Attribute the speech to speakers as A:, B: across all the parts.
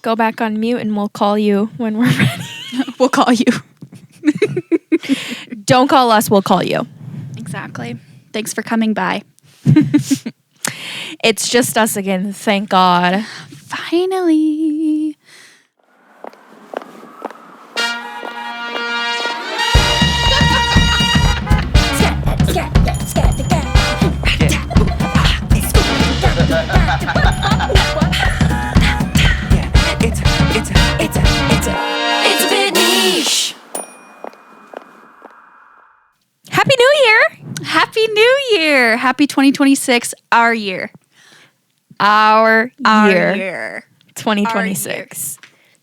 A: go back on mute and we'll call you when we're ready.
B: We'll call you.
A: Don't call us, we'll call you.
B: Exactly. Thanks for coming by.
A: It's just us again, thank God.
B: Finally.
C: It's a bit niche.
A: Happy New Year!
B: Happy New Year. Happy 2026, our year.
A: Our year.
B: Year.
A: 2026.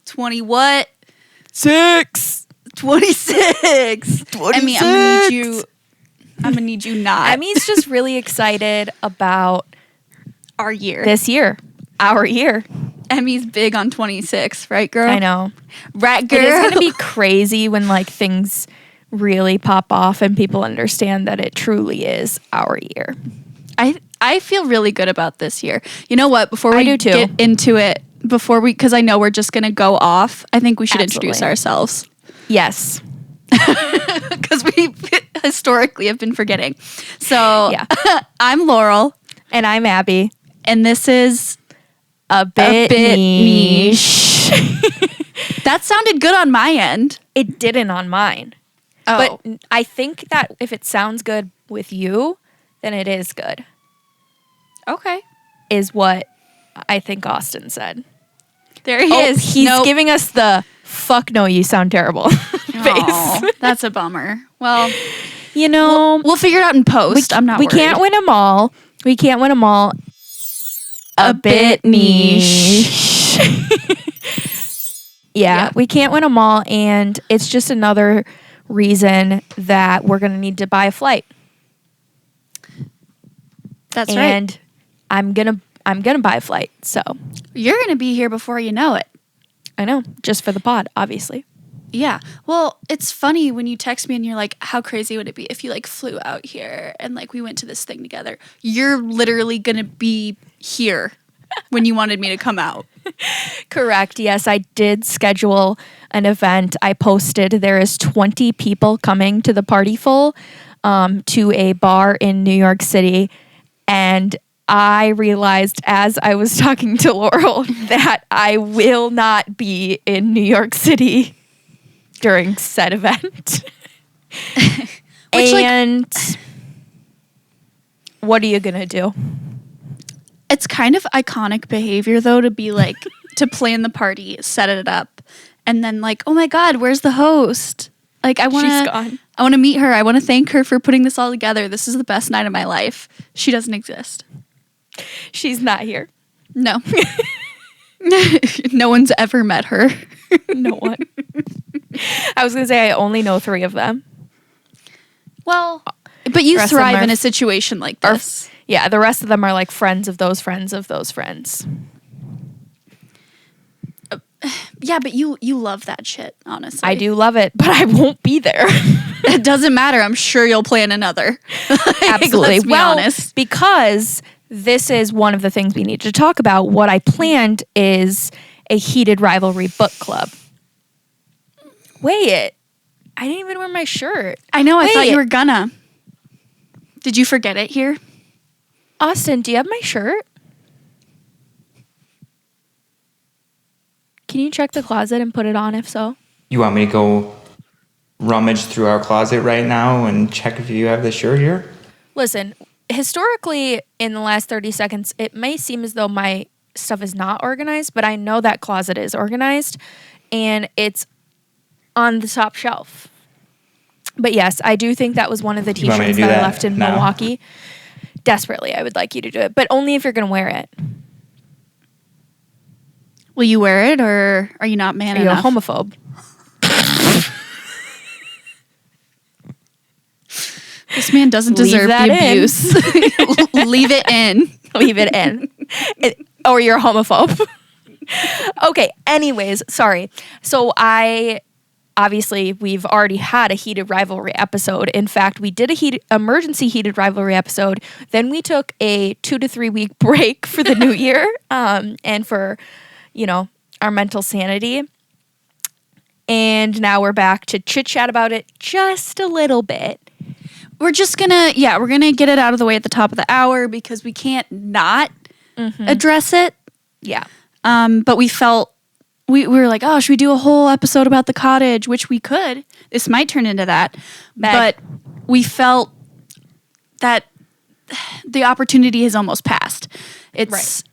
B: 20 what?
A: 6!
B: 26. I mean, I'm gonna need you not.
A: Emmy's just really excited about
B: our year.
A: this year. Our year.
B: Emmy's big on 26, right, girl?
A: I know.
B: Right, girl?
A: It is going to be crazy when like things really pop off and people understand that it truly is our year.
B: I feel really good about this year. You know what? Before we
A: do too.
B: get into it, because I know we're just going to go off, I think we should introduce ourselves.
A: Yes.
B: Because we historically have been forgetting. So
A: Yeah.
B: I'm Laurel.
A: And I'm Abby.
B: And this is
A: A bit niche.
B: That sounded good on my end.
A: It didn't on mine.
B: Oh.
A: But I think that if it sounds good with you, then it is good,
B: Okay.
A: is what I think Austin said.
B: There he is.
A: He's giving us the fuck no, you sound terrible
B: Aw,
A: face.
B: that's a bummer. Well,
A: You know,
B: we'll figure it out in post. I'm not
A: we
B: worried.
A: can't win them all. We can't win them all. A bit niche. Yeah, we can't win them all, and it's just another reason that we're going to need to buy a flight.
B: That's right.
A: And I'm gonna buy a flight. So
B: You're going to be here before you know it.
A: I know, just for the pod, obviously.
B: Yeah. Well, it's funny when you text me and you're like, how crazy would it be if you like flew out here and like we went to this thing together? You're literally going to be here when you wanted me to come out.
A: Correct. Yes, I did schedule an event. I posted there is 20 people coming to the Party Full to a bar in New York City. And I realized as I was talking to Laurel that I will not be in New York City during said event. And what are you going to do?
B: It's kind of iconic behavior though to be like, to plan the party, set it up, and then like, oh my God, where's the host? Like
A: She's gone.
B: I want to meet her. I want to thank her for putting this all together. This is the best night of my life. She doesn't exist.
A: She's not here.
B: No. No one's ever met her.
A: No one. I was going to say I only know 3 of them.
B: Well, but you
A: rest of them
B: thrive
A: are-
B: in a situation like this.
A: Yeah, the rest of them are like friends of those friends of those friends.
B: Yeah, but you love that shit, honestly.
A: I do love it, but I won't be there.
B: It doesn't matter. I'm sure you'll plan another.
A: Absolutely.
B: Let's be honest.
A: Because this is one of the things we need to talk about. What I planned is a heated rivalry book club. Wait, I didn't even wear my shirt.
B: I know. I thought
A: Wait.
B: you were gonna. Did you forget it here?
A: Austin, do you have my shirt? Can you check the closet and put it on if so?
D: You want me to go rummage through our closet right now and check if you have the shirt here?
A: Listen, historically, in the last 30 seconds, it may seem as though my stuff is not organized, but I know that closet is organized and it's on the top shelf. But yes, I do think that was one of the
D: You want me to
A: t-shirts
D: do
A: that I
D: that
A: left in
D: now?
A: Milwaukee. Desperately, I would like you to do it, but only if you're going to wear it.
B: Will you wear it, or are you not man
A: Are you a
B: enough?
A: homophobe?
B: This man doesn't
A: Leave
B: deserve
A: that
B: the
A: in.
B: abuse. Leave it in.
A: Leave it in. Or you're a homophobe. Okay, anyways, sorry. So obviously, we've already had a heated rivalry episode. In fact, we did a emergency heated rivalry episode. Then we took a 2 to 3 week break for the new year and for, our mental sanity. And now we're back to chit chat about it just a little bit.
B: We're just gonna get it out of the way at the top of the hour because we can't not address it.
A: Yeah.
B: But we felt we were like, oh, should we do a whole episode about the cottage? Which we could. This might turn into that. But we felt that the opportunity has almost passed. It's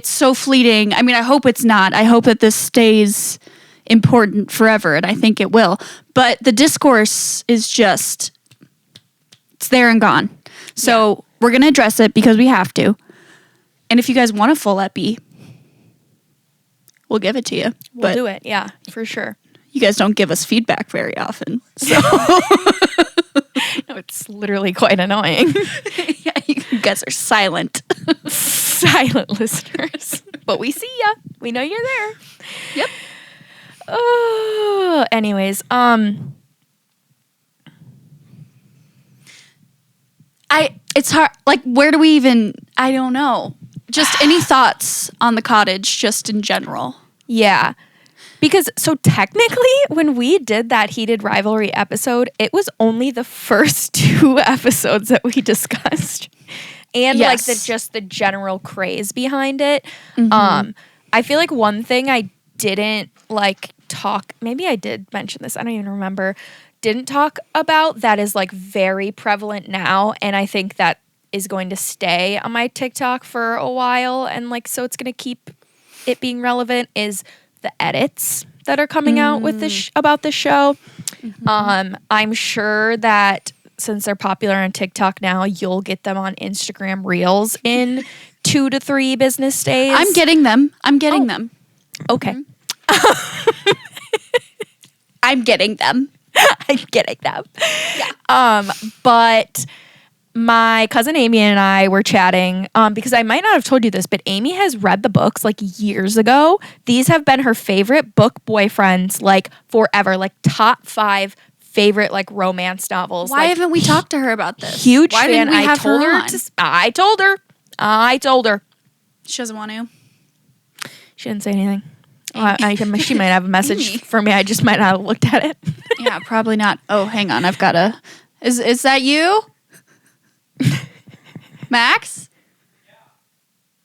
B: so fleeting. I mean, I hope it's not. I hope that this stays important forever, and I think it will. But the discourse is just, it's there and gone. So we're going to address it because we have to. And if you guys want a full epi, we'll give it to you.
A: We'll do it. Yeah, for sure.
B: You guys don't give us feedback very often. So
A: No, it's literally quite annoying.
B: yeah, you guys are silent.
A: Silent listeners. But we see ya. We know you're there.
B: Yep.
A: Oh, anyways,
B: it's hard. Like, where do we even? I don't know. Just any thoughts on the cottage, just in general?
A: yeah. Because so technically, when we did that heated rivalry episode, it was only the first 2 episodes that we discussed, and like the general craze behind it. I feel like one thing I didn't like talk. Maybe I did mention this. I don't even remember. Didn't talk about that is like very prevalent now, and I think that is going to stay on my TikTok for a while, and like so it's going to keep it being relevant. Is the edits that are coming out with this about the show. I'm sure that since they're popular on TikTok now, you'll get them on Instagram Reels in 2 to 3 business days.
B: I'm getting them.
A: Okay.
B: I'm getting them.
A: I'm getting them. Yeah. But my cousin Amy and I were chatting because I might not have told you this, but Amy has read the books like years ago. These have been her favorite book boyfriends like forever, like top 5 favorite like romance novels.
B: Why haven't we talked to her about this?
A: Huge
B: Why
A: fan.
B: didn't we have
A: I told
B: her
A: her.
B: on?
A: I told her.
B: She doesn't want to.
A: She didn't say anything. She might have a message for me. I just might not have looked at it.
B: Yeah, probably not. Oh, hang on. I've got a. Is that you? Max? Yeah.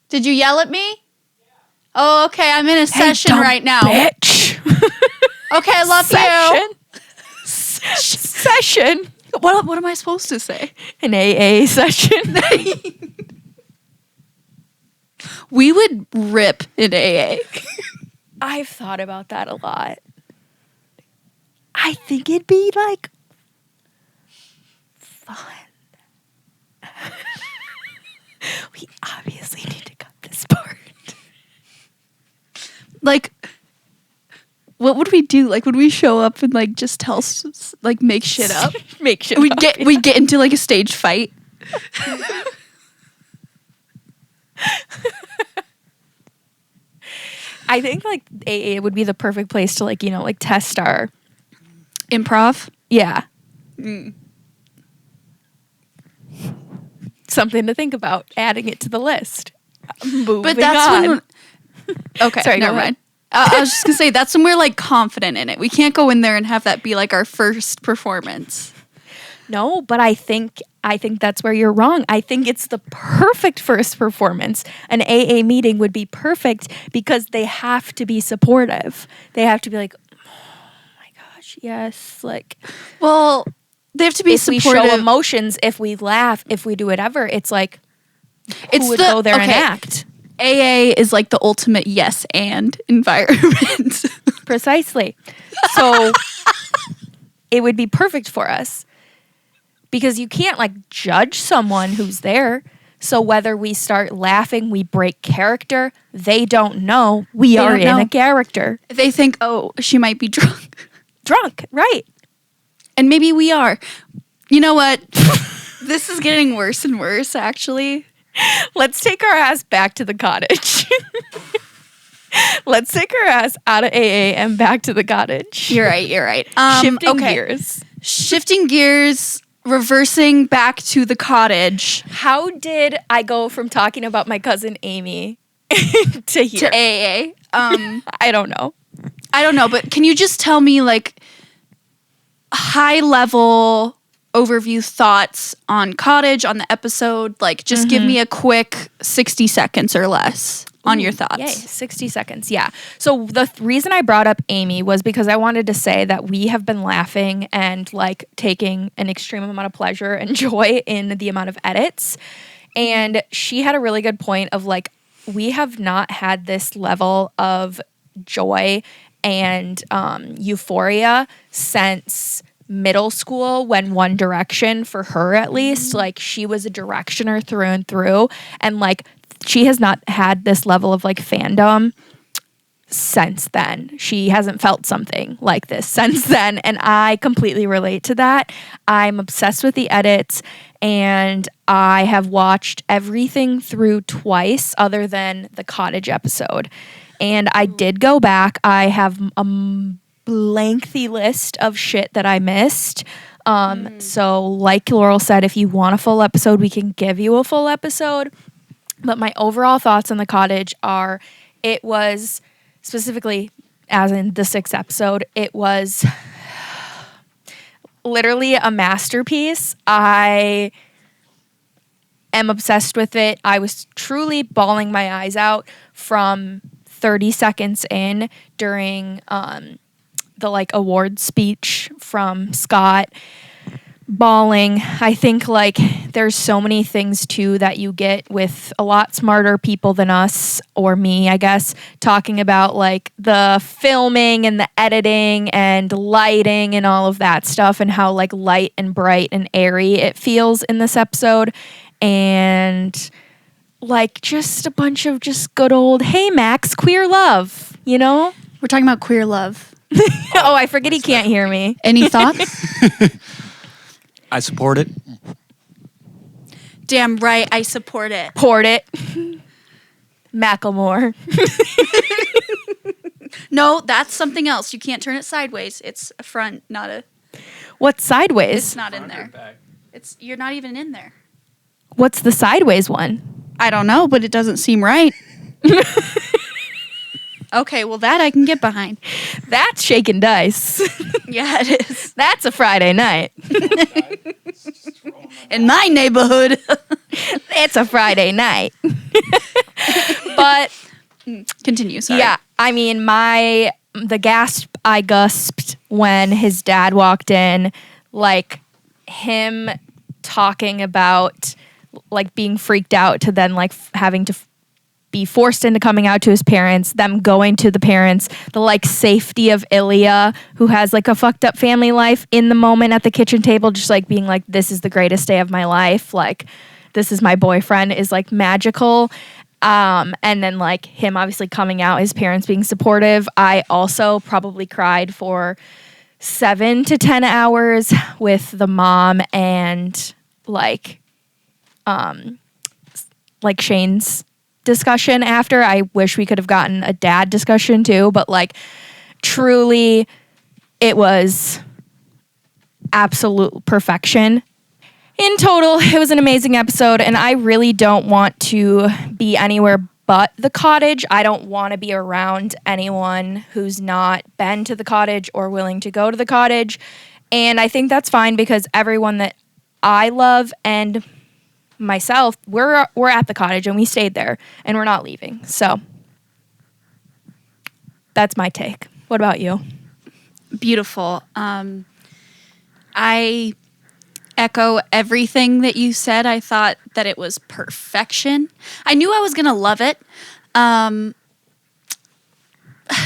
B: Did you yell at me? Yeah. Oh, okay. I'm in a session right now.
A: Bitch.
B: Okay, I love you.
A: Session.
B: What am I supposed to say?
A: An AA session.
B: We would rip in AA.
A: I've thought about that a lot. I think it'd be like fun. We obviously need to cut this part.
B: Like, what would we do? Like, would we show up and like just tell, like, make shit up?
A: Make shit
B: We'd
A: up.
B: get into like a stage fight.
A: I think like AA would be the perfect place to like, like test our
B: Improv.
A: Yeah. Something to think about. Adding it to the list. Moving
B: But that's
A: on.
B: when. Okay,
A: Sorry,
B: never
A: go ahead.
B: mind. I was just gonna say that's when we're like confident in it. We can't go in there and have that be like our first performance.
A: No, but I think that's where you're wrong. I think it's the perfect first performance. An AA meeting would be perfect because they have to be supportive. They have to be like, oh my gosh, yes. Like,
B: Well, they have to be
A: if
B: supportive.
A: we show emotions, if we laugh, if we do whatever, it's like, who would go there and act?
B: AA is like the ultimate yes and environment.
A: Precisely. So it would be perfect for us. Because you can't like judge someone who's there. So whether we start laughing, we break character, they don't know we are in a character.
B: They think, oh, she might be drunk.
A: Drunk, right.
B: And maybe we are. You know what? This is getting worse and worse, actually.
A: Let's take our ass back to the cottage. Let's take our ass out of AA and back to the cottage.
B: You're right. Shifting gears. Reversing back to the cottage.
A: How did I go from talking about my cousin Amy to here?
B: To AA.
A: I don't know.
B: I don't know, but can you just tell me like high level overview thoughts on Cottage, on the episode? Like just give me a quick 60 seconds or less on your thoughts.
A: Yay, 60 seconds. Yeah. So the reason I brought up Amy was because I wanted to say that we have been laughing and like taking an extreme amount of pleasure and joy in the amount of edits. And she had a really good point of like, we have not had this level of joy and euphoria since middle school, when One Direction, for her at least, like she was a Directioner through and through, and like she has not had this level of like fandom since then. She hasn't felt something like this since then, and I completely relate to that. I'm obsessed with the edits, and I have watched everything through twice other than the Cottage episode. And I did go back. I have a lengthy list of shit that I missed. So like Laurel said, if you want a full episode, we can give you a full episode. But my overall thoughts on the Cottage are, it was specifically, as in the 6th episode, it was literally a masterpiece. I am obsessed with it. I was truly bawling my eyes out from 30 seconds in during the like award speech from Scott. Bawling. I think like there's so many things too that you get with a lot smarter people than us, or me, I guess, talking about like the filming and the editing and lighting and all of that stuff, and how like light and bright and airy it feels in this episode. And like just a bunch of just good old, hey Max, queer love, you know?
B: We're talking about queer love.
A: Oh, I forget he can't hear me.
B: Any thoughts?
E: I support it.
B: Damn right, I support it.
A: Poured it. Macklemore.
B: No, that's something else. You can't turn it sideways. It's a front, not a.
A: What's sideways?
B: It's not in there. You're not even in there.
A: What's the sideways one?
B: I don't know, but it doesn't seem right. Okay, well that I can get behind.
A: That's shaking dice.
B: Yeah, it is.
A: That's a Friday night.
B: In my neighborhood.
A: It's a Friday night. But
B: Continue, sorry.
A: yeah, I mean, the gasp I gasped when his dad walked in, like him talking about like being freaked out to then like having to be forced into coming out to his parents, them going to the parents, the like safety of Ilya, who has like a fucked up family life, in the moment at the kitchen table, just like being like, this is the greatest day of my life, like this is my boyfriend, is like magical. And then like him obviously coming out, his parents being supportive. I also probably cried for 7 to 10 hours with the mom and like Shane's discussion after. I wish we could have gotten a dad discussion too, but like truly it was absolute perfection. In total, it was an amazing episode, and I really don't want to be anywhere but the Cottage. I don't want to be around anyone who's not been to the Cottage or willing to go to the Cottage. And I think that's fine, because everyone that I love and myself, we're at the Cottage and we stayed there and we're not leaving. So that's my take. What about you?
B: Beautiful. I echo everything that you said. I thought that it was perfection. I knew I was going to love it.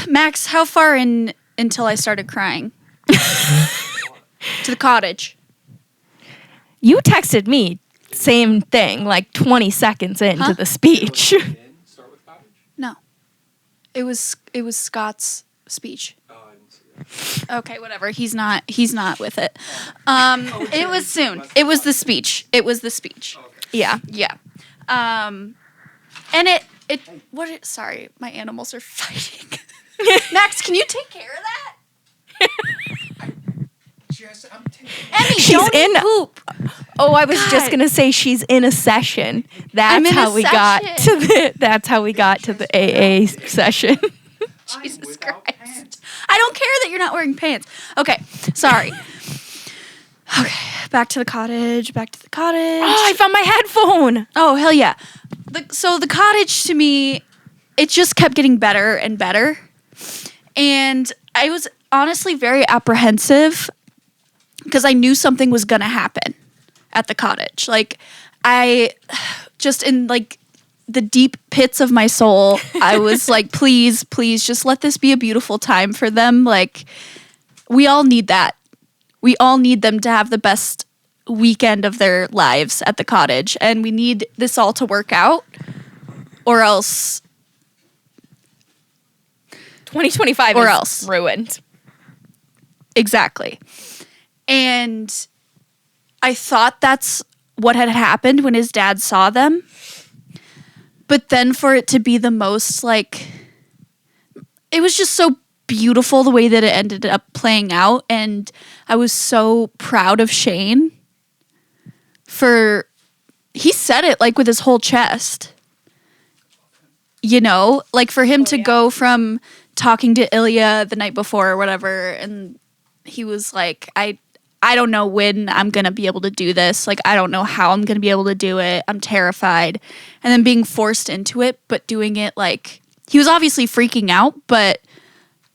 B: Max, how far in until I started crying? To the Cottage.
A: You texted me same thing, like 20 seconds into the speech.
B: No. It was Scott's speech. Okay, whatever. He's not with it. It was soon. It was the speech.
A: Yeah.
B: Yeah. And sorry, my animals are fighting. Max, can you take care of that? Emmy,
A: She's
B: don't
A: in
B: poop.
A: Oh, I was
B: God.
A: just gonna say she's in a session.
B: I'm
A: That's
B: in a
A: how we got
B: session.
A: to the AA session.
B: Jesus Christ. I don't care that you're not wearing pants. Okay, sorry. Okay, back to the cottage.
A: Oh, I found my headphone.
B: Oh, hell yeah. So the cottage to me, it just kept getting better and better. And I was honestly very apprehensive because I knew something was going to happen at the cottage. Like, I just in like the deep pits of my soul, I was like, please, please just let this be a beautiful time for them. Like, we all need that. We all need them to have the best weekend of their lives at the cottage, and we need this all to work out, or else
A: 2025
B: Or
A: is
B: else.
A: ruined.
B: exactly. And I thought that's what had happened when his dad saw them, but then for it to be the most like, it was just so beautiful the way that it ended up playing out, and I was so proud of Shane for he said it like with his whole chest. You know, like for him to go from talking to Ilya the night before or whatever, and he was like, I don't know when I'm going to be able to do this. Like, I don't know how I'm going to be able to do it. I'm terrified. And then being forced into it, but doing it like, he was obviously freaking out, but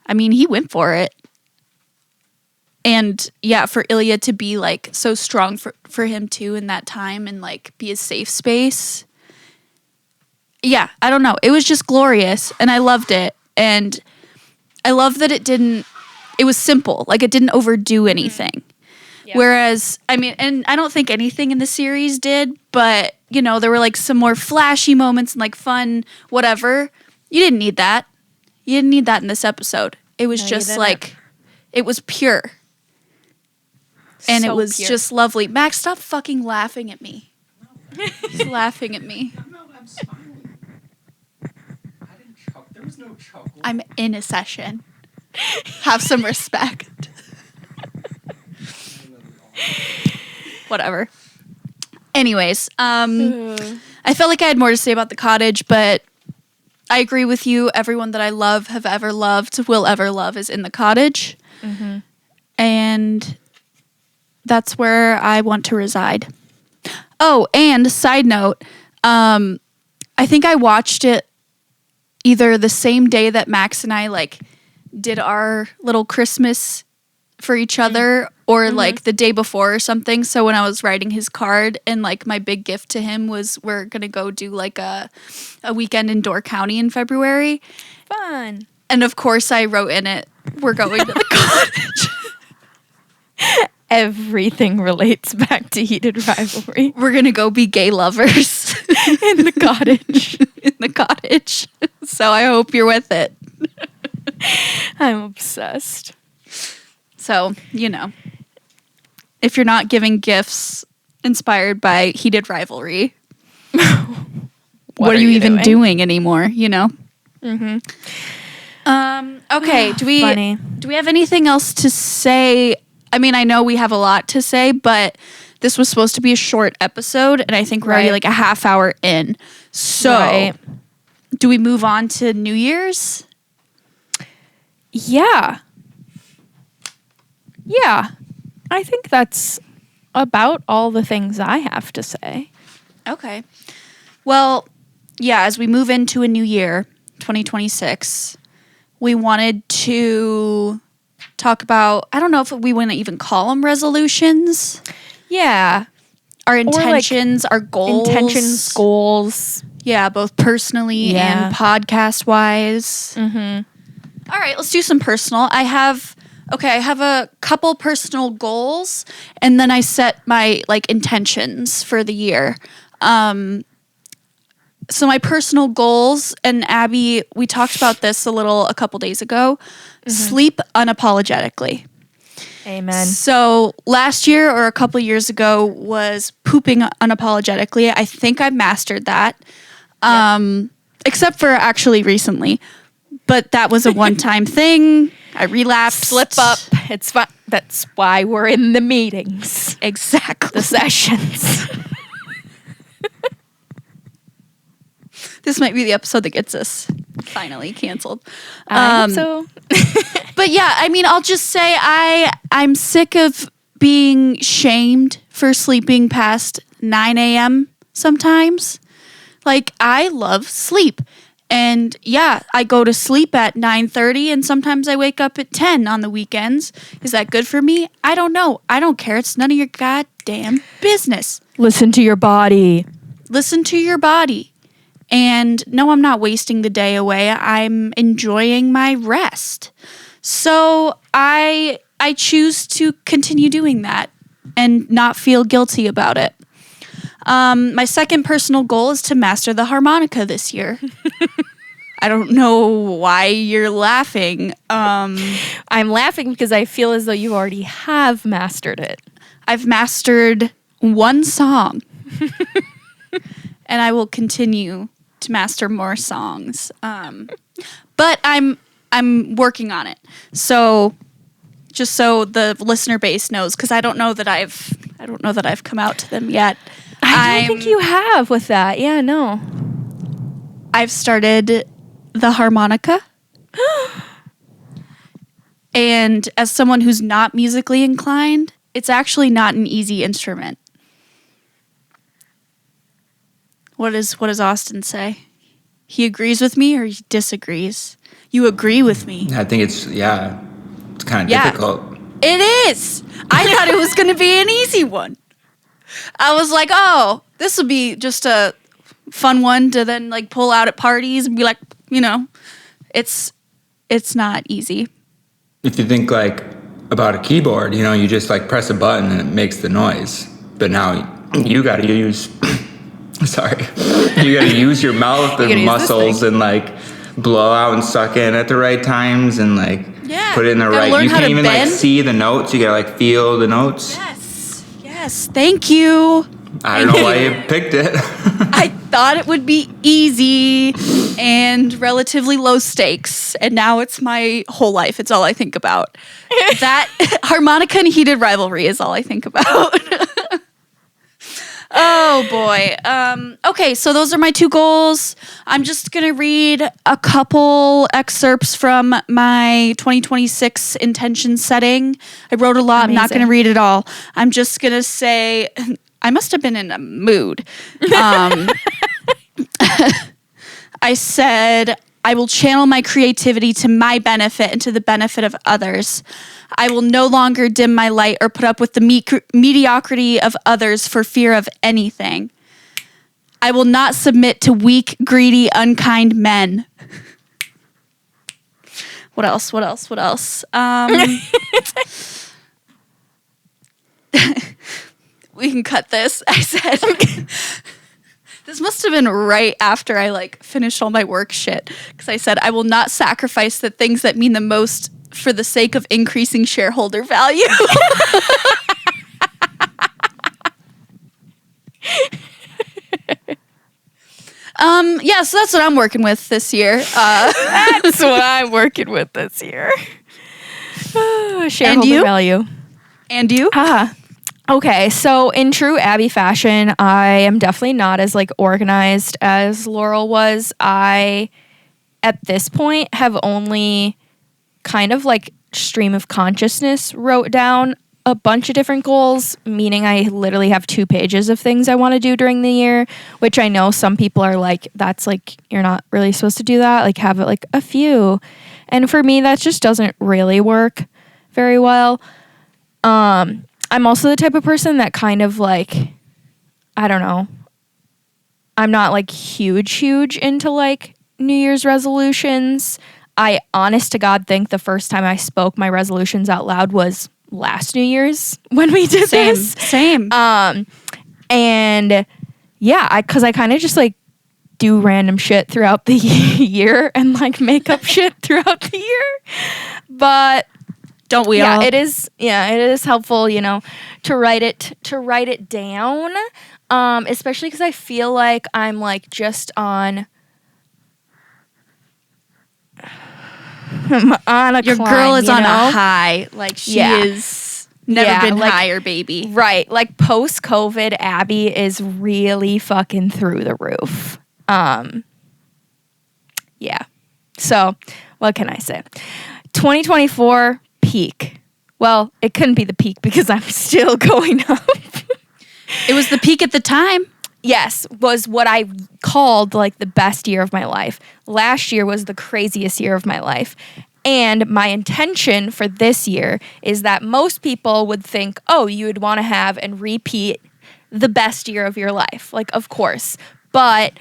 B: I mean, he went for it. And yeah, for Ilya to be like so strong for him too in that time and like be a safe space. Yeah, I don't know. It was just glorious and I loved it. And I love that it was simple. Like it didn't overdo anything. Yeah. Whereas, I mean, and I don't think anything in the series did, but you know, there were like some more flashy moments and like fun, whatever. You didn't need that. You didn't need that in this episode. It was just like, it was pure. And
A: So
B: it was
A: pure.
B: just lovely. Max, stop fucking laughing at me. He's laughing at me.
E: No, I'm smiling. I didn't chuckle. There was no chuckle.
B: I'm in a session. Have some respect. Whatever. Anyways, I felt like I had more to say about the cottage, but I agree with you. Everyone that I love, have ever loved, will ever love is in the cottage.
A: Mm-hmm.
B: And that's where I want to reside. Oh, and side note, I think I watched it either the same day that Max and I like did our little Christmas for each other or like the day before or something. So when I was writing his card and like my big gift to him was we're going to go do like a weekend in Door County in February.
A: Fun.
B: And of course I wrote in it, we're going to the cottage.
A: Everything relates back to heated rivalry.
B: We're going to go be gay lovers
A: In the cottage.
B: in the cottage. So I hope you're with it.
A: I'm obsessed.
B: So, you know, if you're not giving gifts inspired by heated rivalry, what are you even doing anymore, you know?
A: Mm-hmm.
B: Okay, do we have anything else to say? I mean, I know we have a lot to say, but this was supposed to be a short episode, and I think we're already
A: Right.
B: like a half hour in. So,
A: Right.
B: do we move on to New Year's?
A: Yeah. Yeah. I think that's about all the things I have to say.
B: Okay. Well, yeah, as we move into a new year, 2026, we wanted to talk about, I don't know if we want to even call them resolutions,
A: Yeah.
B: our
A: like,
B: intentions, our goals.
A: Intentions, goals.
B: Yeah, both personally
A: Yeah.
B: and podcast wise.
A: Mm-hmm.
B: All right, let's do some personal. I have a couple personal goals, and then I set my like intentions for the year. So my personal goals, and Abby, we talked about this a couple days ago. Sleep unapologetically.
A: Amen.
B: So last year or a couple years ago was pooping unapologetically. I think I mastered that. Except for actually recently. But that was a one-time thing. I relapsed.
A: Slip up. It's fine. That's why we're in the meetings.
B: Exactly.
A: The sessions.
B: This might be the episode that gets us finally canceled.
A: I hope so.
B: But yeah, I mean, I'll just say I'm sick of being shamed for sleeping past 9 a.m. sometimes. Like, I love sleep. And yeah, I go to sleep at 9:30 and sometimes I wake up at 10 on the weekends. Is that good for me? I don't know. I don't care. It's none of your goddamn business.
A: Listen to your body.
B: Listen to your body. And no, I'm not wasting the day away. I'm enjoying my rest. So I choose to continue doing that and not feel guilty about it. My second personal goal is to master the harmonica this year. I don't know why you're laughing.
A: I'm laughing because I feel as though you already have mastered it.
B: I've mastered one song. And I will continue to master more songs. But I'm working on it. So just so the listener base knows, because I don't know that I've come out to them yet.
A: I don't think you have with that. Yeah, no.
B: I've started the harmonica. And as someone who's not musically inclined, it's actually not an easy instrument. What does Austin say? He agrees with me or he disagrees? You agree with me.
D: I think it's kind of difficult.
B: It is. I thought it was going to be an easy one. I was like, oh, this will be just a fun one to then like pull out at parties and be like, it's not easy.
D: If you think like about a keyboard, you just like press a button and it makes the noise. But now you got to use, you got to use your mouth and muscles and like blow out and suck in at the right times and like put it in the right. You can't even like see the notes. You got to like feel the notes.
B: Yes. Thank you.
D: I don't know why you picked it.
B: I thought it would be easy and relatively low stakes, and now it's my whole life. It's all I think about. That harmonica and heated rivalry is all I think about. Oh, boy. Okay, so those are my two goals. I'm just going to read a couple excerpts from my 2026 intention setting. I wrote a lot. Amazing. I'm not going to read it all. I'm just going to say... I must have been in a mood. I said, I will channel my creativity to my benefit and to the benefit of others. I will no longer dim my light or put up with the mediocrity of others for fear of anything. I will not submit to weak, greedy, unkind men. What else? We can cut this. I said, this must have been right after I like finished all my work shit. Because I said, I will not sacrifice the things that mean the most for the sake of increasing shareholder value. So that's what I'm working with this year.
A: That's what I'm working with this year. Shareholder value.
B: And you?
A: Okay, so in true Abby fashion, I am definitely not as like organized as Laurel was. I, at this point, have only kind of like stream of consciousness wrote down a bunch of different goals, meaning I literally have 2 pages of things I want to do during the year, which I know some people are like, that's like, you're not really supposed to do that, like have it like a few. And for me, that just doesn't really work very well. I'm also the type of person that kind of like, I don't know, I'm not like huge into like New Year's resolutions. I honest to God think the first time I spoke my resolutions out loud was last New Year's when we did this.
B: Same.
A: And yeah, because I kind of just like do random shit throughout the year and like make up shit throughout the year. But
B: don't we all?
A: It is helpful, to write it down. Especially because I feel like I'm like just on a
B: Your
A: climb,
B: girl is on a high. Like she is never been
A: like,
B: higher, baby.
A: Right. Like post-COVID, Abby is really fucking through the roof. Yeah. So, what can I say? 2024 peak. Well, it couldn't be the peak because I'm still going up.
B: It was the peak at the time.
A: Yes, was what I called like the best year of my life. Last year was the craziest year of my life. And my intention for this year is that most people would think, oh, you would want to have and repeat the best year of your life. Like, of course. But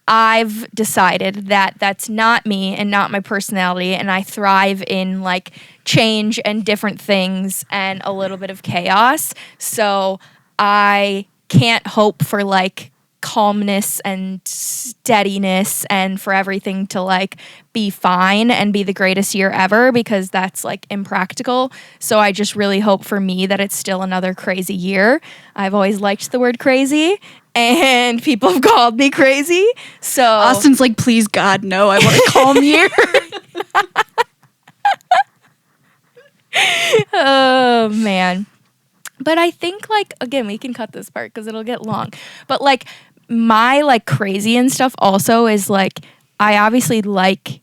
A: I've decided that that's not me and not my personality. And I thrive in like change and different things and a little bit of chaos. So I can't hope for like calmness and steadiness and for everything to like be fine and be the greatest year ever because that's like impractical. So I just really hope for me that it's still another crazy year. I've always liked the word crazy and people have called me crazy. So
B: Austin's like, please God, no, I want a calm year.
A: oh man. But I think like again we can cut this part because it'll get long. But like my like crazy and stuff also is like I obviously like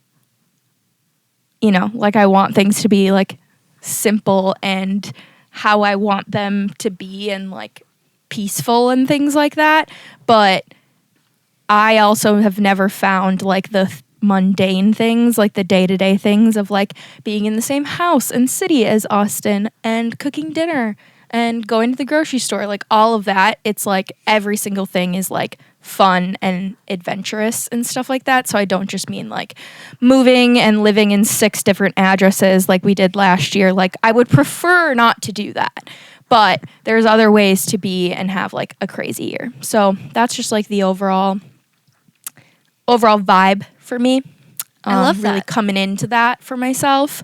A: like I want things to be like simple and how I want them to be and like peaceful and things like that. But I also have never found like the mundane things, like the day-to-day things of like being in the same house and city as Austin and cooking dinner and going to the grocery store, like all of that. It's like every single thing is like fun and adventurous and stuff like that. So I don't just mean like moving and living in 6 different addresses like we did last year. Like I would prefer not to do that, but there's other ways to be and have like a crazy year. So that's just like the overall vibe for me.
B: I love
A: really
B: that.
A: coming into that for myself.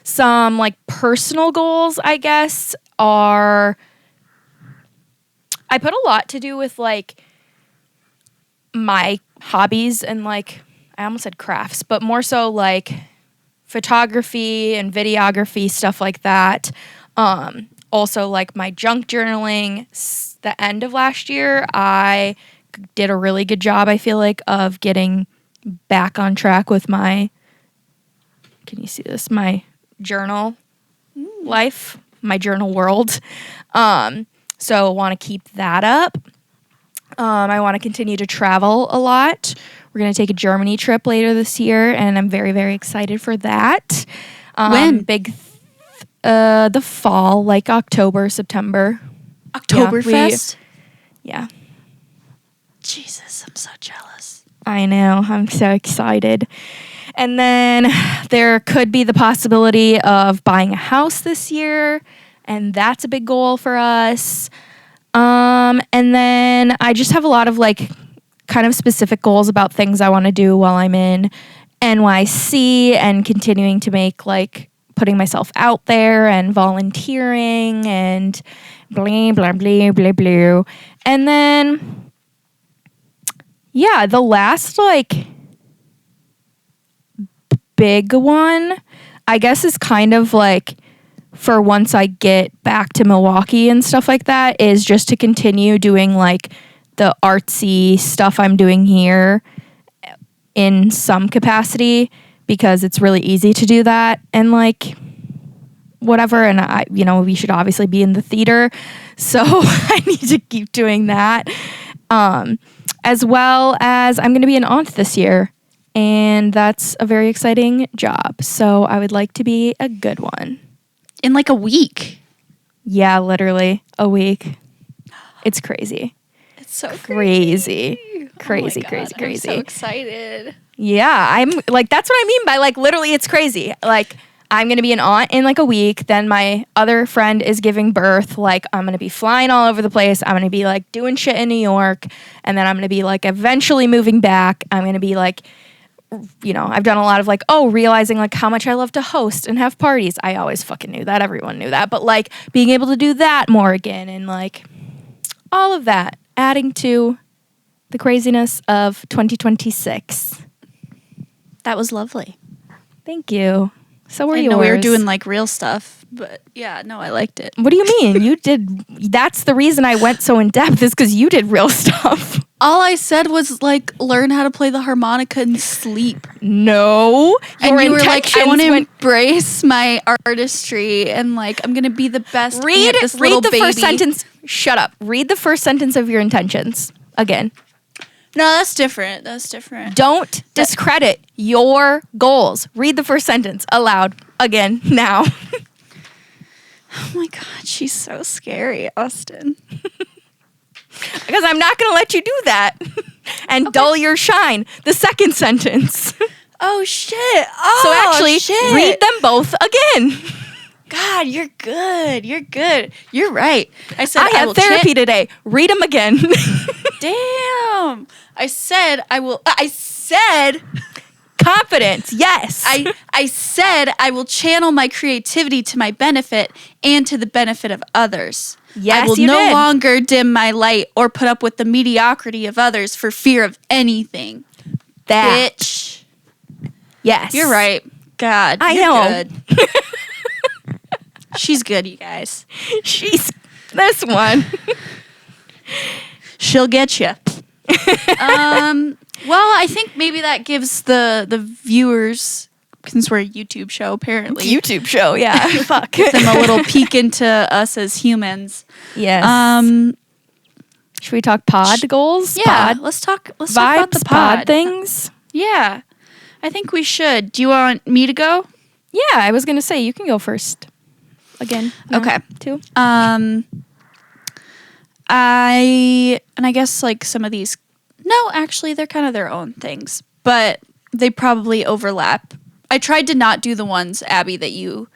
A: Some like personal goals, I guess, are I put a lot to do with like my hobbies and like I almost said crafts, but more so like photography and videography, stuff like that. Also like my junk journaling. The end of last year, I did a really good job, I feel like, of getting back on track with my, can you see this? My journal life, my journal world. So I want to keep that up. I want to continue to travel a lot. We're going to take a Germany trip later this year, and I'm very, very excited for that.
B: When?
A: The fall, like October, September.
B: Oktoberfest?
A: Yeah.
B: Jesus, I'm so jealous.
A: I know. I'm so excited. And then there could be the possibility of buying a house this year, and that's a big goal for us. And then I just have a lot of like kind of specific goals about things I want to do while I'm in NYC and continuing to make like putting myself out there and volunteering and blah, blah, blah, blah, blah. And then, yeah, the last like big one, I guess, is kind of like for once I get back to Milwaukee and stuff like that, is just to continue doing like the artsy stuff I'm doing here in some capacity because it's really easy to do that and like whatever. And I, we should obviously be in the theater. So I need to keep doing that. As well as I'm going to be an aunt this year. And that's a very exciting job. So I would like to be a good one.
B: In like a week.
A: Yeah, literally a week. It's crazy.
B: It's so
A: Crazy.
B: crazy.
A: Crazy.
B: I'm so excited.
A: Yeah, I'm like, that's what I mean by like, literally, it's crazy. Like, I'm going to be an aunt in like a week. Then my other friend is giving birth. Like, I'm going to be flying all over the place. I'm going to be like doing shit in New York. And then I'm going to be like eventually moving back. I'm going to be like, I've done a lot of like, realizing like how much I love to host and have parties. I always fucking knew that. Everyone knew that. But like being able to do that more again and like all of that, adding to the craziness of 2026.
B: That was lovely.
A: Thank you. So were
B: I
A: yours.
B: know we were doing like real stuff, but yeah, no, I liked it.
A: What do you mean? You did. That's the reason I went so in depth is because you did real stuff.
B: All I said was like learn how to play the harmonica and sleep.
A: No.
B: And you were like, I want to
A: went-
B: embrace my artistry and like I'm gonna be the best.
A: read
B: aunt, this little
A: the
B: baby.
A: first sentence. Shut up. Read the first sentence of your intentions again.
B: No, that's different. That's different.
A: Don't discredit your goals. Read the first sentence aloud again now.
B: Oh my god, she's so scary, Austin.
A: Because I'm not going to let you do that and dull your shine. The second sentence.
B: Oh shit. Oh,
A: So actually,
B: shit.
A: read them both again.
B: God, you're good. You're good. You're right. I said
A: I
B: will
A: had therapy today. Read them again.
B: Damn. I said I will. I said.
A: Confidence, yes.
B: I said I will channel my creativity to my benefit and to the benefit of others.
A: Yes,
B: I will
A: you
B: no
A: did.
B: longer dim my light or put up with the mediocrity of others for fear of anything.
A: That.
B: Bitch.
A: Yes.
B: You're right. God,
A: I
B: you're
A: know.
B: good. She's good, you guys.
A: She's this one.
B: She'll get you. Well, I think maybe that gives the viewers, since we're a YouTube show, apparently,
A: YouTube show, yeah. Fuck.
B: them a little peek into us as humans.
A: Yes. Should we talk pod goals?
B: Yeah,
A: Pod
B: let's talk about
A: vibes,
B: the
A: pod things?
B: Yeah, I think we should. Do you want me to go?
A: Yeah, I was going to say you can go first. Again. no,
B: Okay.
A: Two.
B: I guess like some of these, no, actually they're kind of their own things, but they probably overlap. I tried to not do the ones, Abby, that you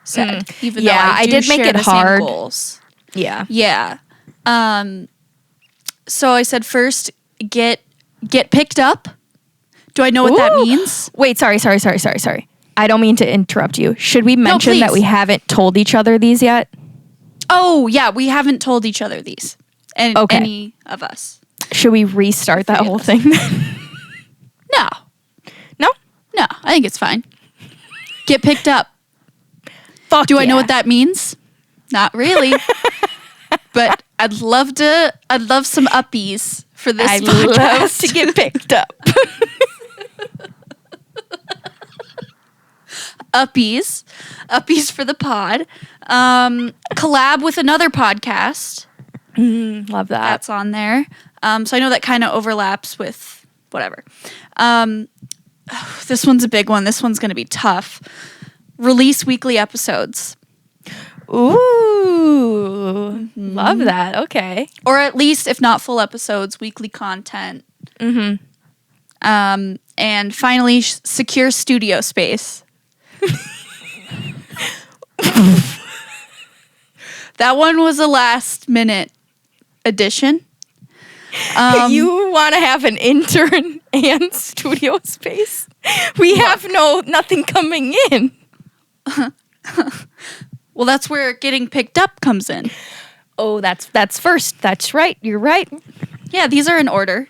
B: said, even though
A: Yeah, I
B: do
A: did make
B: share
A: it
B: the same
A: hard.
B: goals.
A: Yeah.
B: Yeah. So I said first, get picked up. Do I know what that
A: Ooh.
B: means?
A: Wait, sorry. I don't mean to interrupt you. Should we mention that
B: please.
A: we haven't told each other these yet?
B: Oh, yeah, we haven't told each other these. And
A: Okay.
B: any of us.
A: Should we restart that whole thing?
B: No.
A: No?
B: No, I think it's fine. Get picked up.
A: Fuck
B: Do I know
A: yeah.
B: what that means? Not really. But I'd love some uppies for this
A: I
B: podcast.
A: love to get picked up.
B: Uppies for the pod. Collab with another podcast.
A: Love that.
B: That's on there. So I know that kind of overlaps with whatever. This one's a big one. This one's going to be tough. Release weekly episodes.
A: Ooh. Love that. Okay.
B: Or at least, if not full episodes, weekly content.
A: Mm-hmm.
B: And finally, secure studio space. That one was a last minute addition.
A: You want to have an intern and studio space? We have nothing coming in.
B: Well, that's where getting picked up comes in.
A: Oh, that's first. That's right. You're right.
B: Yeah, these are in order.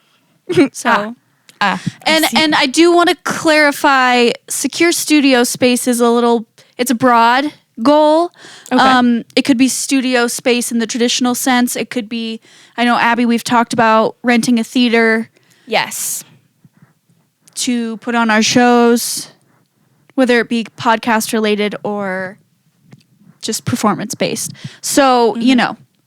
B: So,
A: And
B: I do want to clarify, secure studio space is it's a broad goal.
A: Okay.
B: It could be studio space in the traditional sense. It could be, I know, Abby, we've talked about renting a theater
A: yes.
B: to put on our shows, whether it be podcast related or just performance based. So,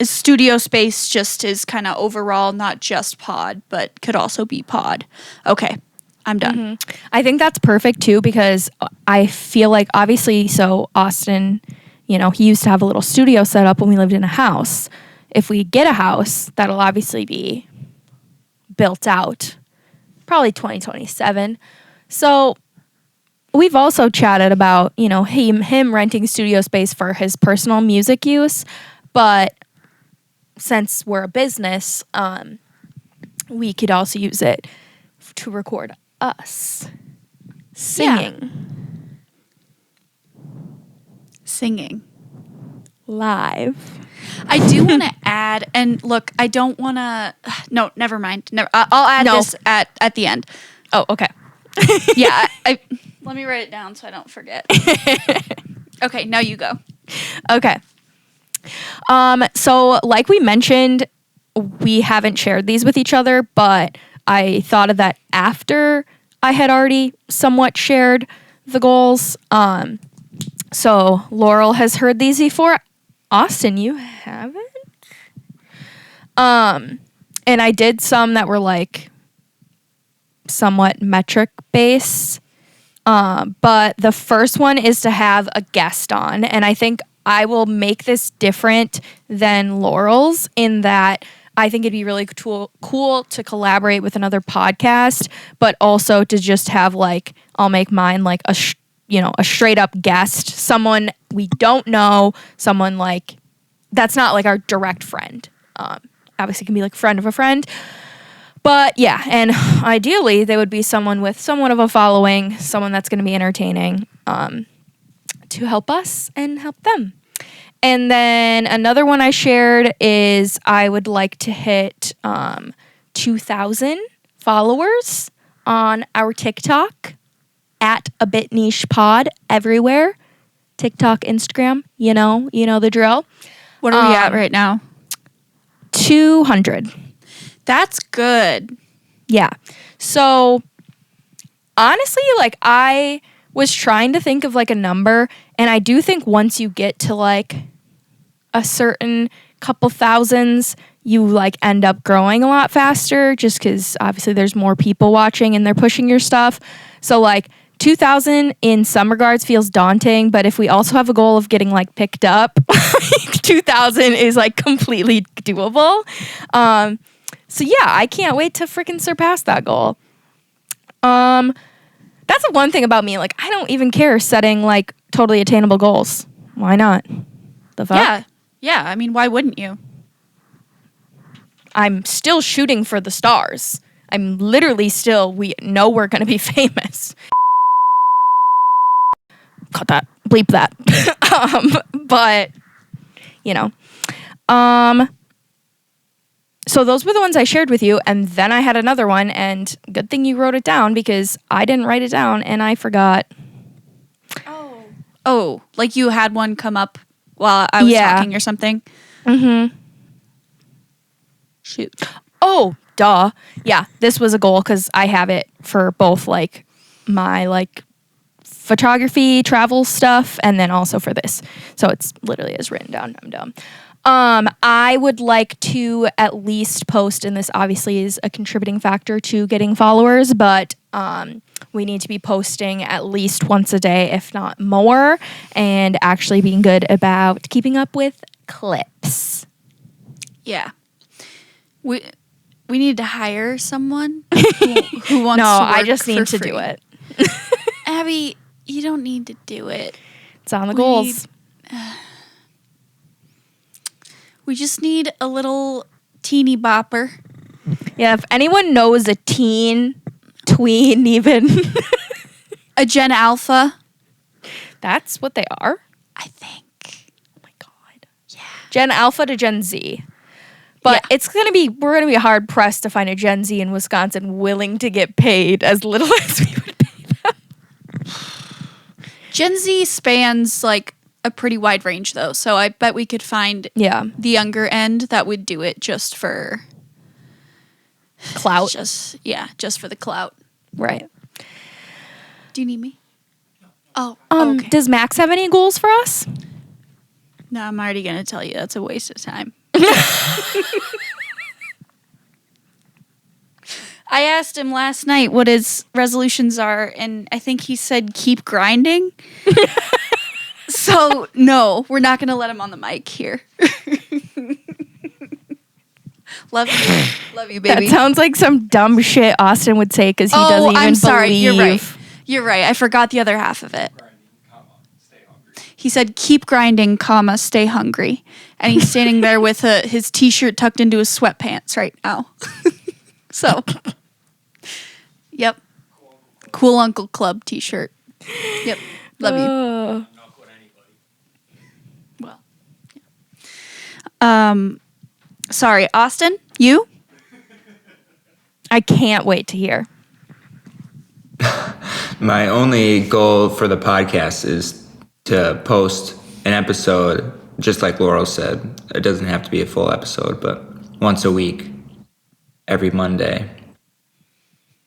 B: studio space just is kind of overall, not just pod, but could also be pod. Okay, I'm done.
A: I think that's perfect too because I feel like obviously, so Austin, he used to have a little studio set up when we lived in a house. If we get a house, that'll obviously be built out, probably 2027. So we've also chatted about, him renting studio space for his personal music use, but since we're a business, we could also use it to record us singing live.
B: I do want to add, and look, I don't want to. No, never mind. I'll add
A: No.
B: this at the end.
A: Oh, okay.
B: Yeah, Let me write it down so I don't forget. Okay, now you go.
A: Okay. So like we mentioned, we haven't shared these with each other, but I thought of that after I had already somewhat shared the goals. So Laurel has heard these before. Austin, you haven't? And I did some that were like somewhat metric based. But the first one is to have a guest on, and I think I will make this different than Laurel's in that I think it'd be really cool to collaborate with another podcast, but also to just have like, I'll make mine like a straight up guest, someone we don't know, someone like that's not like our direct friend. Obviously, it can be like friend of a friend. But yeah, and ideally, they would be someone with somewhat of a following, someone that's going to be entertaining to help us and help them. And then another one I shared is I would like to hit 2,000 followers on our TikTok at A Bit Niche Pod everywhere. TikTok, Instagram, you know the drill.
B: What are we at right now?
A: 200.
B: That's good.
A: Yeah. So honestly, like I was trying to think of like a number, and I do think once you get to like a certain couple thousands, you like end up growing a lot faster just because obviously there's more people watching and they're pushing your stuff. So like 2,000 in some regards feels daunting, but if we also have a goal of getting like picked up, 2,000 is like completely doable. So yeah, I can't wait to freaking surpass that goal. That's the one thing about me. Like, I don't even care setting like totally attainable goals. Why not? The fuck?
B: Yeah. Yeah. I mean, why wouldn't you?
A: I'm still shooting for the stars. I'm literally still, we know we're going to be famous. Cut that. Bleep that. But, you know. So those were the ones I shared with you, and then I had another one, and good thing you wrote it down because I didn't write it down and I forgot.
B: Oh, like you had one come up while I was talking or something?
A: Mm-hmm.
B: Shoot.
A: Oh, duh. Yeah, this was a goal because I have it for both like my like photography, travel stuff, and then also for this. So it's literally as written down. I'm dumb. I would like to at least post, and this obviously is a contributing factor to getting followers, but we need to be posting at least once a day, if not more, and actually being good about keeping up with clips.
B: Yeah. We need to hire someone who wants
A: No,
B: to work
A: I just need to
B: free.
A: do it.
B: Abby, you don't need to do it.
A: It's on the goals.
B: We just need a little teeny bopper.
A: Yeah, if anyone knows a teen, tween, even.
B: A Gen Alpha.
A: That's what they are?
B: I think.
A: Oh my God.
B: Yeah.
A: Gen Alpha to Gen Z. But we're going to be hard pressed to find a Gen Z in Wisconsin willing to get paid as little as we would pay them.
B: Gen Z spans like a pretty wide range though. So I bet we could find the younger end that would do it just for
A: clout.
B: Just for the clout.
A: Right.
B: Do you need me? Oh, okay.
A: Does Max have any goals for us?
B: No, I'm already going to tell you that's a waste of time. I asked him last night what his resolutions are, and I think he said keep grinding. So, no, we're not going to let him on the mic here. Love you. Love you, baby.
A: That sounds like some dumb shit Austin would say because he doesn't even
B: I'm sorry.
A: believe.
B: You're right. I forgot the other half of it.
E: Grinding, comma, stay hungry.
B: He said, keep grinding, comma, stay hungry. And he's standing there with his t-shirt tucked into his sweatpants right now. So, yep. Cool Uncle Club t-shirt. Yep. Love you.
E: I'm not quit anybody.
B: Well, sorry, Austin, you?
A: I can't wait to hear.
D: My only goal for the podcast is to post an episode, just like Laurel said. It doesn't have to be a full episode, but once a week, every Monday.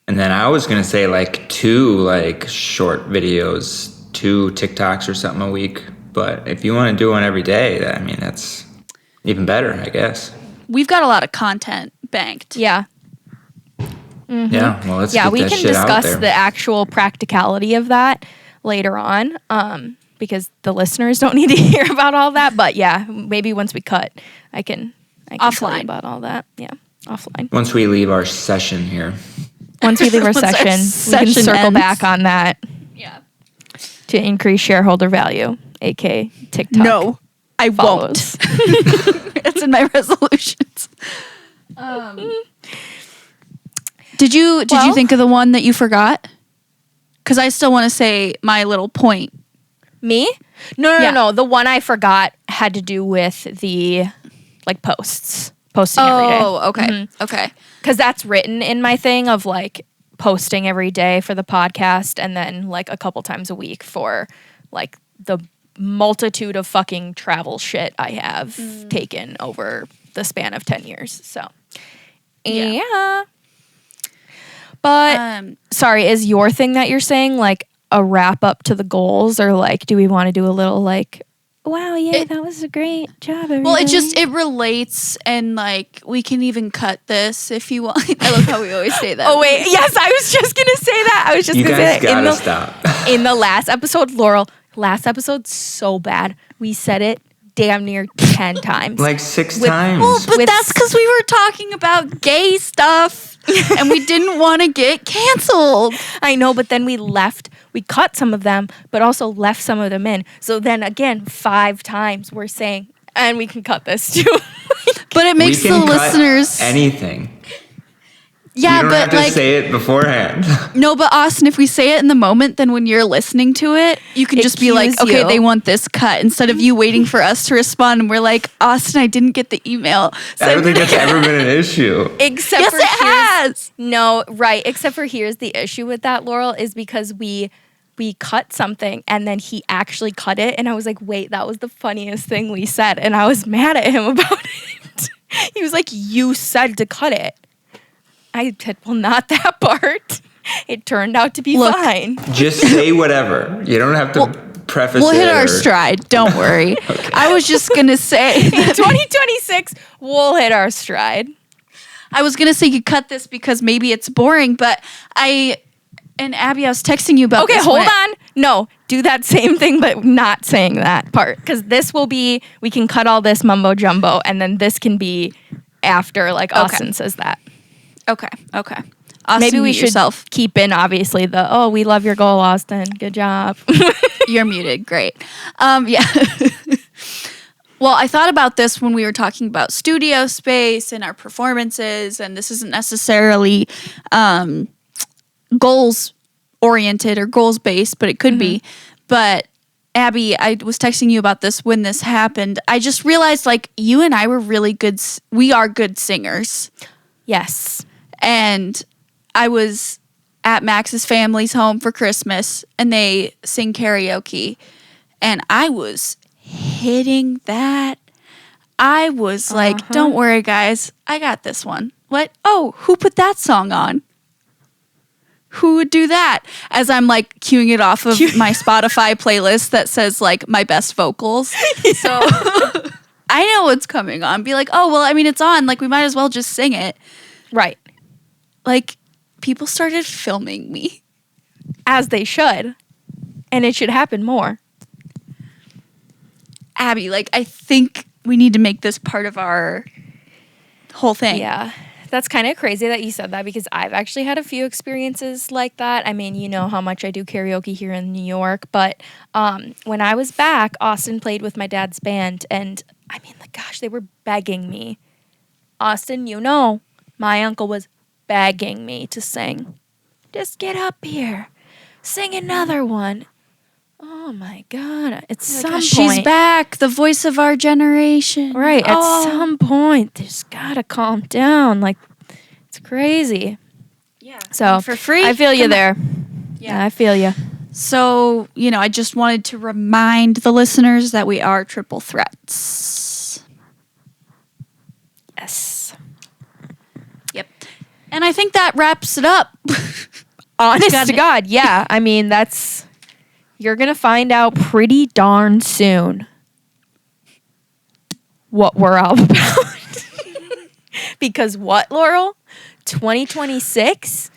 D: And then I was going to say like 2 like short videos, 2 TikToks or something a week. But if you want to do one every day, I mean, that's even better, I guess.
B: We've got a lot of content banked.
A: Yeah.
D: Yeah, well, let's
A: Yeah,
D: get
A: we
D: that
A: can
D: shit out
A: discuss
D: there.
A: the actual practicality of that later on, because the listeners don't need to hear about all that. But yeah, maybe once we cut, I can tell you
B: Offline.
A: about all that. Yeah, offline.
D: Once we leave our session here.
A: Once we leave our
B: Once our
A: session, we can
B: session
A: circle
B: ends.
A: back on that
B: Yeah.
A: to increase shareholder value, aka TikTok.
B: No, I
A: follows.
B: won't. It's in my resolutions. Did you
A: Well-
B: think of the one that you forgot? Because I still want to say my little point.
A: Me? No,
B: Yeah.
A: no. The one I forgot had to do with the like posting every day.
B: Oh, okay, okay.
A: Because that's written in my thing of like posting every day for the podcast and then like a couple times a week for like the multitude of fucking travel shit I have taken over the span of 10 years. So, yeah. But sorry, is your thing that you're saying like a wrap up to the goals, or like do we want to do a little like, wow, yeah, that was a great job, everybody?
B: Well, it relates, and like we can even cut this if you want. I love how we always say that.
A: Oh wait, yes, I was just gonna say that. I was just
D: You
A: gonna say
D: guys
A: that
D: gotta stop.
A: in the last episode, Laurel. Last episode, so bad. We said it damn near 10 times.
D: Like 6
A: With-
D: times.
B: Well, but
A: With-
B: that's because we were talking about gay stuff, and we didn't want to get canceled.
A: I know, but then we cut some of them, but also left some of them in. So then again, 5 times we're saying, and we can cut this too.
B: But it makes
D: we
B: the
D: can cut
B: listeners.
D: anything.
B: Yeah,
D: you don't
B: but
D: have to
B: like
D: say it beforehand.
B: no, but Austin, if we say it in the moment, then when you're listening to it, you can
A: It
B: just be like,
A: cues
B: okay,
A: you.
B: they want this cut, instead of you waiting for us to respond, and we're like, Austin, I didn't get the email. So
D: I don't think that's ever been an issue.
A: Except
B: yes,
A: for
B: it
A: here's-
B: has.
A: No, right. Except for here's the issue with that, Laurel, is because we cut something and then he actually cut it, and I was like, wait, that was the funniest thing we said, and I was mad at him about it. He was like, you said to cut it. I said, well, not that part. It turned out to be
B: Look.
A: fine.
D: Just say whatever. You don't have to preface
B: We'll
D: it.
B: hit our
D: or-
B: stride. Don't worry. I was just gonna say.
A: 2026, we'll hit our stride.
B: I was gonna say you cut this because maybe it's boring, but and Abby, I was texting you about
A: Okay,
B: this
A: hold
B: when
A: on. No, do that same thing, but not saying that part. Because this will be, we can cut all this mumbo jumbo, and then this can be after, like, Austin says that.
B: Okay. Austin,
A: Maybe we
B: mute
A: should
B: yourself.
A: keep in, obviously, the, oh, we love your goal, Austin. Good job.
B: You're muted. Great. Yeah. Well, I thought about this when we were talking about studio space and our performances, and this isn't necessarily goals oriented or goals based, but it could be. But Abby, I was texting you about this when this happened. I just realized like you and I were really good. We are good singers.
A: Yes.
B: And I was at Max's family's home for Christmas, and they sing karaoke, and I was hitting that. I was like, don't worry, guys. I got this one. What? Oh, who put that song on? Who would do that? As I'm like queuing it off of my Spotify playlist that says like my best vocals. So I know what's coming on. Be like, oh, well, I mean, it's on. Like, we might as well just sing it.
A: Right.
B: Like, people started filming me.
A: As they should. And it should happen more.
B: Abby, like, I think we need to make this part of our whole thing.
A: Yeah. That's kind of crazy that you said that, because I've actually had a few experiences like that. I mean, you know how much I do karaoke here in New York, but when I was back, Austin played with my dad's band, and I mean, like, gosh, they were begging me. Austin, you know, my uncle was begging me to sing. Just get up here. Sing another one. Oh my God. At some point.
B: She's back, the voice of our generation.
A: Right.
B: Oh.
A: At some point, they just gotta calm down. Like, it's crazy.
B: Yeah.
A: So
B: for free.
A: I feel you
B: Come on.
A: there. Yeah, I feel you.
B: So, I just wanted to remind the listeners that we are triple threats.
A: Yes.
B: Yep. And I think that wraps it up.
A: Honest to God, yeah. I mean, you're going to find out pretty darn soon what we're all about. Because what, Laurel? 2026?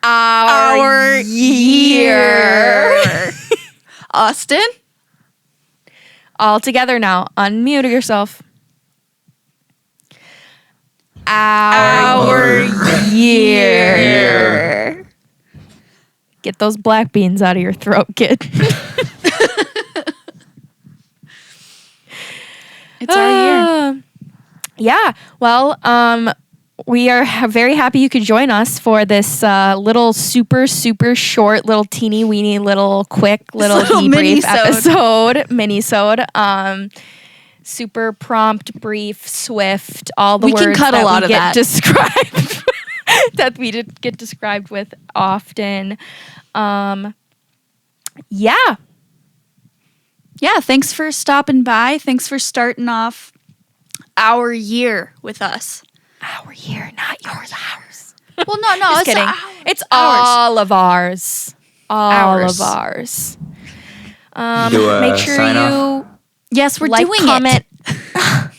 A: Our year.
B: Austin?
A: All together now. Unmute yourself. Our year. Get those black beans out of your throat, kid.
B: It's our year.
A: Yeah. Well, we are very happy you could join us for this little super, super short, little teeny weeny, little quick, little debrief mini-sode. Super prompt, brief, swift, all the
B: We
A: words
B: can cut
A: that
B: a lot
A: we
B: of
A: get
B: that.
A: described that we did get described with often. Yeah.
B: Yeah, thanks for stopping by. Thanks for starting off our year with us.
A: Our year, not yours, ours.
B: Well, no,
A: Just
B: it's
A: kidding.
B: ours.
A: It's all of ours. All of ours.
D: Do a
A: Make sure
D: sign
A: you
D: off?
B: Yes, we're
A: like,
B: doing
A: comment.
B: it.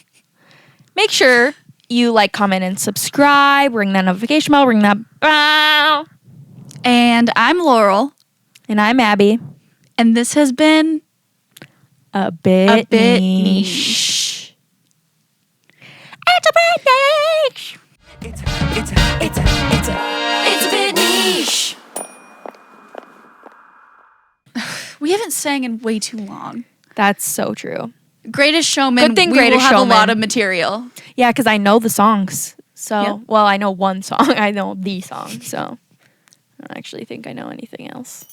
A: Make sure you like, comment, and subscribe. Ring that notification bell. Ring that bell.
B: And I'm Laurel.
A: And I'm Abby.
B: And this has been
C: a
A: bit
C: niche.
A: It's a bit niche.
C: It's a bit niche.
B: We haven't sang in way too long.
A: That's so true.
B: Greatest Showman.
A: Good thing
B: we
A: Greatest
B: will have
A: Showman.
B: a lot of material.
A: Yeah, because I know the songs. So,
B: Yep.
A: well, I know one song. I know the song. So, I don't actually think I know anything else.